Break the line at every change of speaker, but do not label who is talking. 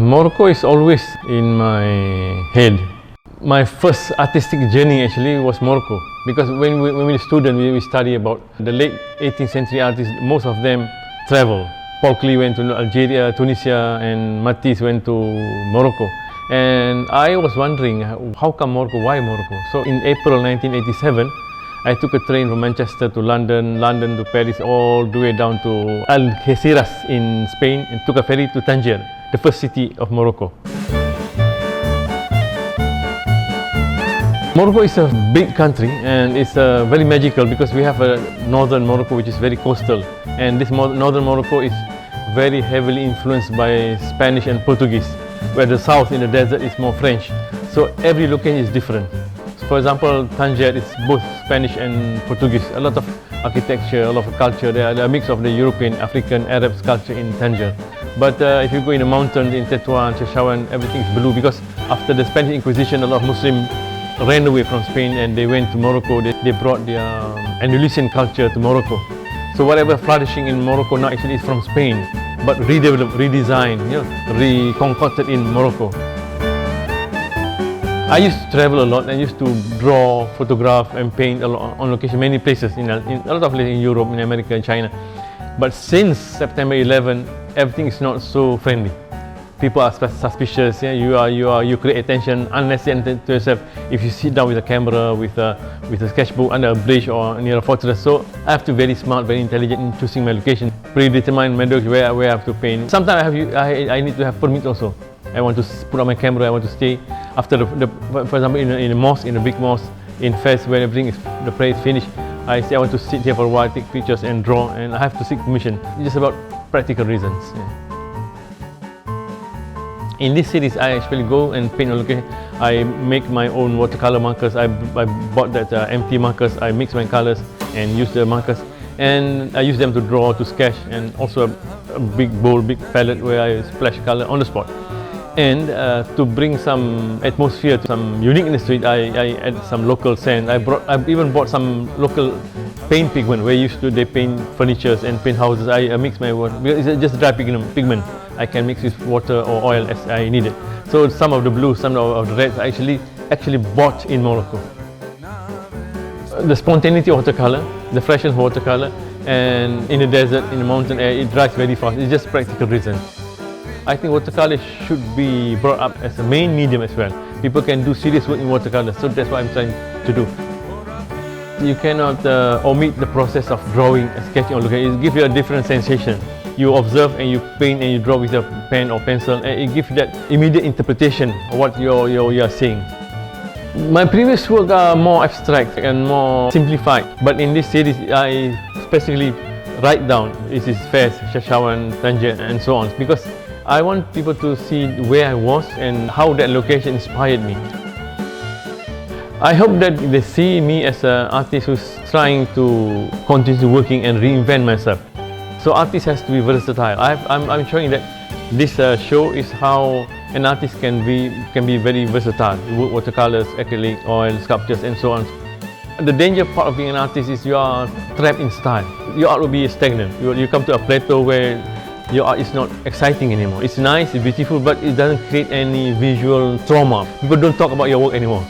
Morocco is always in my head. My first artistic journey actually was Morocco, because when we were a student, we study about the late 18th century artists. Most of them travel. Paul Klee went to Algeria, Tunisia, and Matisse went to Morocco. And I was wondering, how come Morocco? Why Morocco? So in April 1987, I took a train from Manchester to London, London to Paris, all the way down to Algeciras in Spain, and took a ferry to Tangier, the first city of Morocco. Morocco is a big country and it's very magical because we have a northern Morocco which is very coastal, and this northern Morocco is very heavily influenced by Spanish and Portuguese, where the south in the desert is more French. So every location is different. For example, Tangier is both Spanish and Portuguese. A lot of architecture, a lot of culture. There are a mix of the European, African, Arab culture in Tangier. But if you go in the mountains in Tetuan, Chefchaouen, everything is blue because after the Spanish Inquisition, a lot of Muslims ran away from Spain and they went to Morocco. They brought their Andalusian culture to Morocco. So whatever flourishing in Morocco now actually is from Spain, but redeveloped, redesigned, reconcocted in Morocco. I used to travel a lot. I used to draw, photograph and paint a lot on location, many places in a lot of places in Europe, in America, and China. But since September 11, everything is not so friendly. People are suspicious. Yeah? You create attention unnecessary to yourself if you sit down with a camera, with a sketchbook under a bridge or near a fortress. So I have to be very smart, very intelligent in choosing my location, predetermine methodology where I have to paint. Sometimes I need to have permit also. I want to put on my camera. I want to stay after for example, in a mosque, in a big mosque in Fez, when everything is the prayer is finished. I say I want to sit here for a while, take pictures and draw, and I have to seek permission. It's just about practical reasons. Yeah. In this series, I actually go and paint a location. I make my own watercolor markers. I bought that empty markers. I mix my colors and use the markers, and I use them to draw, to sketch, and also a big bowl, big palette where I splash color on the spot. And to bring some atmosphere, some unique in the street, I add some local sand. I even bought some local paint pigment where they paint furniture and paint houses. I mix my water because it's just dry pigment. I can mix with water or oil as I need it. So some of the blues, some of the reds, I actually bought in Morocco. The spontaneity of watercolor, the freshness of watercolor, and in the desert, in the mountain air, it dries very fast. It's just practical reasons. I think watercolor should be brought up as a main medium as well. People can do serious work in watercolor, so that's what I'm trying to do. You cannot omit the process of drawing and sketching on location. It gives you a different sensation. You observe and you paint and you draw with a pen or pencil, and it gives you that immediate interpretation of what you are seeing. My previous work are more abstract and more simplified, but in this series I specifically write down this is Fez, Chefchaouen, Tangier, and so on, because I want people to see where I was and how that location inspired me. I hope that they see me as an artist who's trying to continue working and reinvent myself. So artist has to be versatile. I'm showing that this show is how an artist can be very versatile. Watercolors, acrylic, oil, sculptures, and so on. The danger part of being an artist is you are trapped in style. Your art will be stagnant. You come to a plateau where your art is not exciting anymore. It's nice, it's beautiful, but it doesn't create any visual trauma. People don't talk about your work anymore.